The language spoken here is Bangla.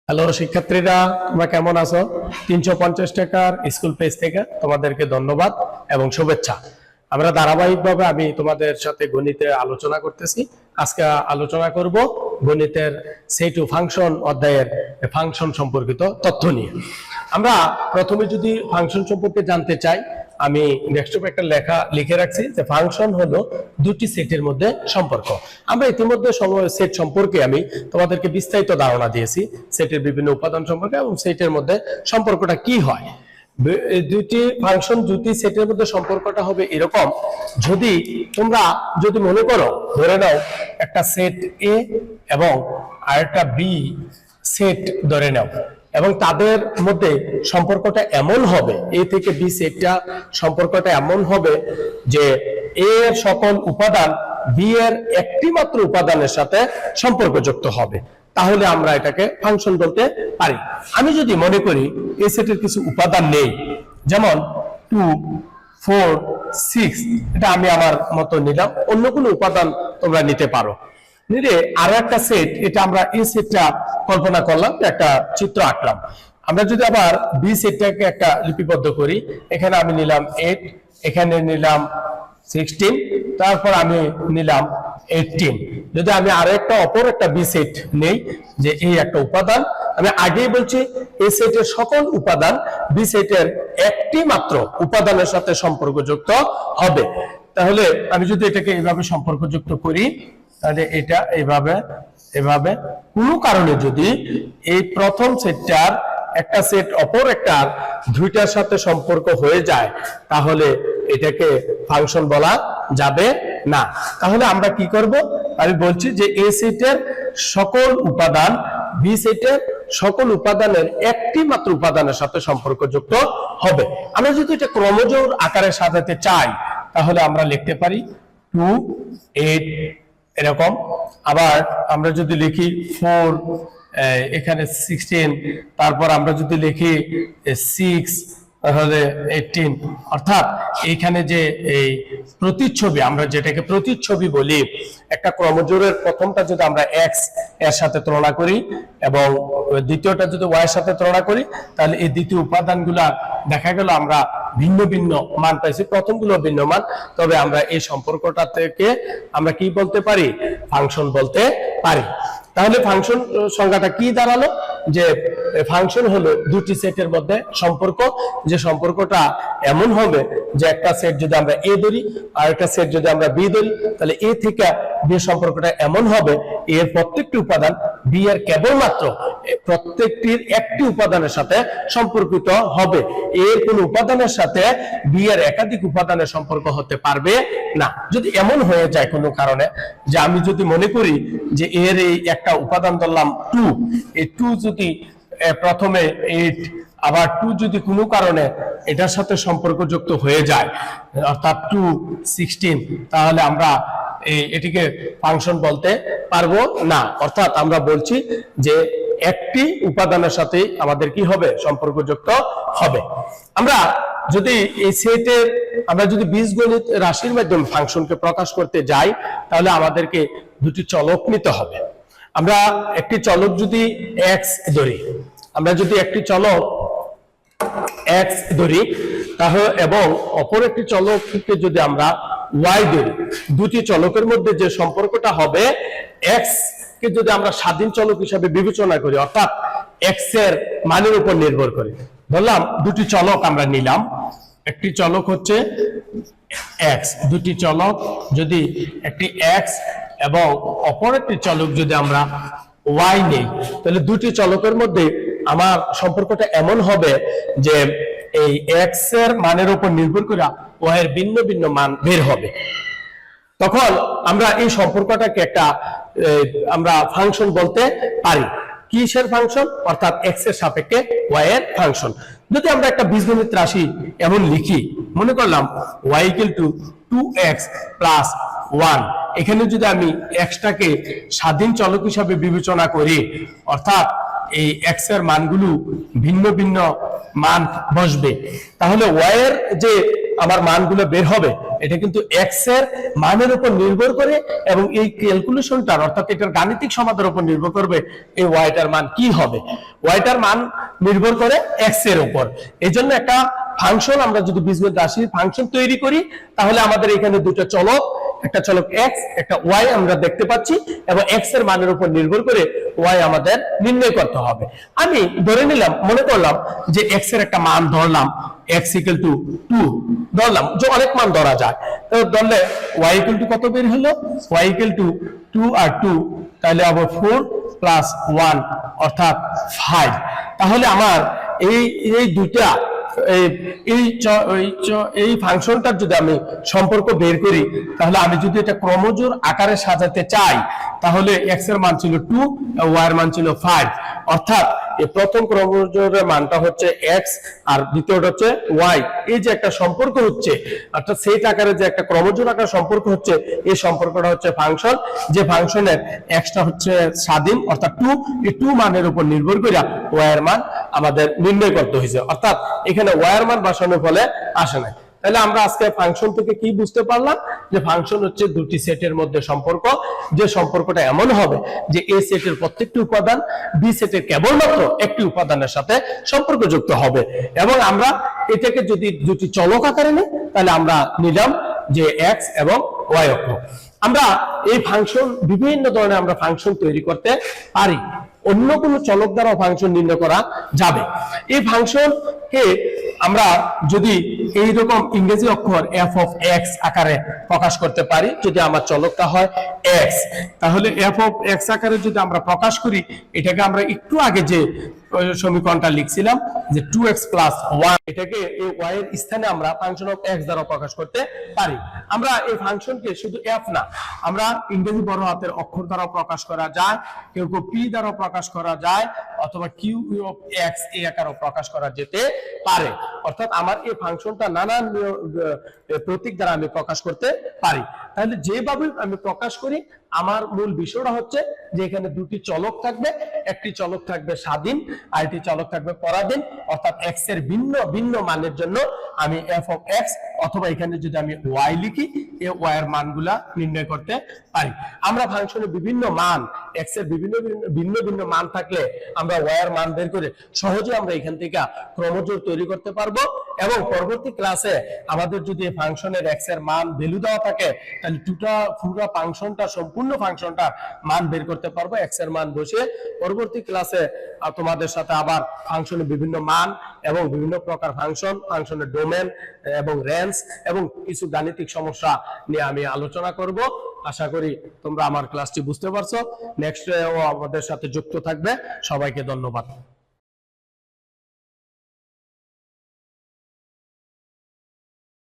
হ্যালো শিক্ষার্থীরা, তোমরা কেমন আছো? 350 টাকার স্কুল পেজ থেকে তোমাদেরকে ধন্যবাদ এবং শুভেচ্ছা। আমরা ধারাবাহিকভাবে আমি তোমাদের সাথে গণিতে আলোচনা করতেছি। আজকে আলোচনা করব গণিতের সেট ও ফাংশন অধ্যায়ের ফাংশন সম্পর্কিত তথ্য নিয়ে। আমরা প্রথমে যদি ফাংশন সম্পর্কে জানতে চাই, আমি ডেস্কটপে একটা লেখা লিখে রাখছি যে ফাংশন হলো দুটি সেটের মধ্যে সম্পর্ক। আমরা ইতিমধ্যে সেট সম্পর্কে আমি তোমাদেরকে বিস্তারিত ধারণা দিয়েছি, সেটের বিভিন্ন উপাদান সম্পর্কে এবং সেটের মধ্যে সম্পর্কটা কি হয়। দুটি ফাংশন দুটি সেটের মধ্যে সম্পর্কটা হবে এরকম, তোমরা যদি মনে করো, ধরে নাও একটা সেট এ এবং আরেকটা বি সেট ধরে নাও, এবং তাদের মধ্যে সম্পর্কটা এমন হবে, এ থেকে বি সেটটা সম্পর্কটা এমন হবে যে এ এর সকল উপাদান বি এর একটি মাত্র উপাদানের সাথে সম্পর্কযুক্ত হবে, তাহলে আমরা এটাকে ফাংশন বলতে পারি। আমি যদি মনে করি এই সেটের কিছু উপাদান নেই, যেমন 2, 4, 6, এটা আমি আমার মতো নিলাম, অন্য কোনো উপাদান তোমরা নিতে পারো। নিলে আরো একটা সেট, এটা আমরা এই সেটটা কল্পনা করলাম, একটা চিত্র আঁকলাম। আমরা যদি আবার বি সেটটাকে একটা লিপিবদ্ধ করি, এখানে আমি নিলাম 8, এখানে নিলাম 16, তারপর আমি নিলাম 18। যদি আমি আরো একটা অপর একটা বি সেট নেই, যে এই একটা উপাদান, আমি আগেই বলছি এই সেটের সকল উপাদান বি সেটের একটি মাত্র উপাদানের সাথে সম্পর্কযুক্ত হবে। তাহলে আমি যদি এটাকে এইভাবে সম্পর্কযুক্ত করি, তাহলে এটা এভাবে কোনো কারণে যদি এই প্রথম সেটটার একটা সেট অপর একটা দুইটার সাথে সম্পর্ক হয়ে যায়, তাহলে এটাকে ফাংশন বলা যাবে না। তাহলে আমরা কি করব? আমি বলছি যে এ সেটের সকল উপাদান বি সেটের সকল উপাদানের একটি মাত্র উপাদানের সাথে সম্পর্কযুক্ত হবে। আমরা যদি এটা ক্রমজোড় আকারে সাজাতে চাই, তাহলে আমরা লিখতে পারি 2, 8 এরকম। আবার আমরা যদি লিখি 4, এখানে 16, তারপর আমরা যদি লিখি 6, তাহলে 18। অর্থাৎ এইখানে যে এই প্রতিচ্ছবি, আমরা যেটাকে প্রতিচ্ছবি বলি, একটা ক্রমজোড়ের প্রথমটা যদি আমরা এক্স এর সাথে তুলনা করি এবং দ্বিতীয়টা যদি ওয়াই এর সাথে তুলনা করি, তাহলে এই দ্বিতীয় উপাদানগুলা দেখা গেল আমরা ভিন্ন ভিন্ন মান পাইছি, প্রথমগুলো ভিন্ন মান, তবে আমরা এই সম্পর্কটা থেকে আমরা কি বলতে পারি? ফাংশন বলতে পারি। তাহলে ফাংশন সংজ্ঞাটা কি দাঁড়ালো? যে ফাংশন হলো দুটি সেটের মধ্যে সম্পর্ক, যে সম্পর্কটা এমন হবে যে একটা সেট যদি আমরা এ ধরি আর একটা সেট যদি আমরা বি ধরি, তাহলে এ থেকে বি সম্পর্কটা এমন হবে, এর প্রত্যেকটি উপাদান বি এর কেবলমাত্র প্রত্যেকটির একটি উপাদানের সাথে সম্পর্কিত হবে। এর কোন উপাদানের সাথে বি এর একাধিক উপাদানের সম্পর্ক হতে পারবে না। যদি এমন হয়ে যায় কোনো কারণে, যে আমি যদি মনে করি যে এর এই একটা উপাদান ধরলাম 2, এই 2 যদি প্রথমে 8, আবার 2 যদি কোনো কারণে এটার সাথে সম্পর্কযুক্ত হয়ে যায়, অর্থাৎ 2, 16, তাহলে আমরা এটিকে ফাংশন বলতে পারবো না। অর্থাৎ আমরা বলছি যে একটি উপাদানের সাথে আমাদের কি হবে? সম্পর্কযুক্ত হবে। আমরা যদি এই সেটের আমরা যদি বীজগণিত রাশির মাধ্যমে ফাংশনকে প্রকাশ করতে যাই, তাহলে আমাদেরকে দুটি চলক নিতে হবে। আমরা একটি চলক যদি এক্স ধরি, আমরা যদি একটি চলক এক্স ধরি, তাহলে এবং অপর একটি চলককে যদি আমরা ওয়াই ধরি, দুটি চলকের মধ্যে যে সম্পর্কটা হবে, এক্স কে যদি আমরা স্বাধীন চলক হিসাবে বিবেচনা করি, অর্থাৎ এক্স এর মানের উপর নির্ভর করে, ধরলাম দুটি চলক আমরা নিলাম, একটি চলক হচ্ছে এক্স, দুটি চলক যদি একটি এক্স এবং অপর একটি চলক যদি আমরা ওয়াই নেই, তাহলে দুটি চলকের মধ্যে আমার সম্পর্কটা এমন হবে যে এই এক্স এর মানের উপর নির্ভর করে ওয়াই এর ভিন্ন ভিন্ন মান বের হবে। তখন আমরা এই সম্পর্কটাকে একটা আমরা ফাংশন বলতে পারি। কিসের ফাংশন? অর্থাৎ এক্স এর সাপেক্ষে ওয়াই এর ফাংশন। যদি আমরা একটা বীজগণিত রাশি এমন লিখি, মনে করলাম y = 2x + 1, এখানে যদি আমি এক্সটাকে স্বাধীন চলক হিসাবে বিবেচনা করি, অর্থাৎ এই এক্স এর মানগুলো ভিন্ন ভিন্ন মান বসবে, তাহলে ওয়াই এর যে আমার মানগুলো বের হবে, এটা কিন্তু এক্স এর মানের উপর নির্ভর করে এবং এই ক্যালকুলেশনটার অর্থাৎ এটার গাণিতিক সমাধানের উপর নির্ভর করবে এই ওয়াইটার মান কি হবে। ওয়াইটার মান নির্ভর করে এক্স এর উপর। এই জন্য একটা ফাংশন, আমরা যদি বীজগণিত রাশির ফাংশন তৈরি করি তাহলে আমাদের এখানে দুটো চলক, একটা চলক এক্স একটা ওয়াই আমরা দেখতে পাচ্ছি এবং এক্স এর মানের উপর নির্ভর করে ওয়াই আমাদের নির্ণয় করতে হবে। আমি ধরে নিলাম, মনে করলাম যে এক্স এর একটা মান ধরলাম x ইকুয়াল টু 2 ধরলাম, যে অনেক মান ধরা যায়। তো ধরলে y ইকুয়াল টু কত বের হলো, y ইকুয়াল টু 2 আর 2 তাহলে আবার 4 প্লাস 1 অর্থাৎ 5। তাহলে আমার এই দুইটা এই ফাংশনটার যদি আমি সম্পর্ক বের করি তাহলে আমি যদি এটা ক্রমজোড় আকারে সাজাতে চাই তাহলে x এর মান ছিল 2 আর y এর মান ছিল 5। অর্থাৎ এই প্রথম ক্রমজোড়ের মানটা হচ্ছে x আর দ্বিতীয়টা হচ্ছে y। এই যে একটা সম্পর্ক হচ্ছে, অর্থাৎ সেট আকারে যে একটা ক্রমজোড় আকার সম্পর্ক হচ্ছে, এই সম্পর্কটা হচ্ছে ফাংশন, যে ফাংশনের x টা হচ্ছে স্বাধীন অর্থাৎ 2, এই 2 মানের উপর নির্ভর করে y এর মান আমাদের নির্ণয় করতে হয়েছে। অর্থাৎ এখানে y এর মান বসানোর ফলে আসে না। তাহলে আমরা আজকে ফাংশন থেকে কি বুঝতে পারলাম, যে ফাংশন হচ্ছে দুটি সেটের মধ্যে সম্পর্ক, যে সম্পর্কটা এমন হবে যে এ সেটের প্রত্যেকটি উপাদান বি সেটের কেবলমাত্র একটি উপাদানের সাথে সম্পর্কযুক্ত হবে। এবং আমরা এটাকে যদি দুটি চলক আকারে নিই তাহলে আমরা নিলাম যে এক্স এবং ওয়াই অক্ষ। আমরা এই ফাংশন বিভিন্ন ধরনের আমরা ফাংশন তৈরি করতে পারি, অন্য কোনো চলক দ্বারা ফাংশন নির্ণয় করা যাবে। এই ফাংশনকে আমরা যদি এইরকম ইংরেজি অক্ষর f of x আকারে প্রকাশ করতে পারি, যদি আমার চলকটা হয় x, তাহলে f of x আকারে যদি আমরা প্রকাশ করি, এটাকে আমরা একটু আগে যে সমীকরণটা লিখছিলাম যে 2x plus 1, এটাকে এই y এর স্থানে আমরা ফাংশন অফ x দ্বারা প্রকাশ করতে পারি। আমরা এই ফাংশনকে শুধু f না, আমরা ইংরেজি বড় হাতের অক্ষর দ্বারা প্রকাশ করা যায়, কেউ p দ্বারা প্রকাশ করা যায়, অথবা q of x এই আকারে প্রকাশ করা যেতে পারে। অর্থাৎ আমার এই ফাংশনটা নানান প্রতীক দ্বারা আমি প্রকাশ করতে পারি। তাহলে যেভাবে আমি প্রকাশ করি, আমার মূল বিষয়টা হচ্ছে যে এখানে দুটি চলক থাকবে, একটি চলক থাকবে স্বাধীন আর একটি চলক থাকবে পরাধীন। অর্থাৎ x এর ভিন্ন ভিন্ন মানের জন্য আমি f of x অথবা এখানে যদি আমি y লিখি, এই y এর মানগুলা নির্ণয় করতে পারি। আমরা ফাংশনের বিভিন্ন মান, x এর ভিন্ন ভিন্ন মান থাকলে আমরা y এর মান বের করে সহজে আমরা এখান থেকে ক্রমজোড় তৈরি করতে পারবো। এবং পরবর্তী ক্লাসে আমাদের যদি ফাংশনের x এর মান ভ্যালু দেওয়া থাকে তাহলে পুরো ফাংশনটা, সম্পূর্ণ ফাংশনটা মান বের করতে পারবো x এর মান বসে। পরবর্তী ক্লাসে তোমাদের সাথে আবার ফাংশনের বিভিন্ন মান এবং বিভিন্ন প্রকার ফাংশনের ডোমেন এবং রেঞ্জ এবং কিছু গাণিতিক সমস্যা নিয়ে আমি আলোচনা করব। আশা করি তোমরা আমার ক্লাসটি বুঝতে পারছো। নেক্সট আমাদের সাথে যুক্ত থাকবে। সবাইকে ধন্যবাদ।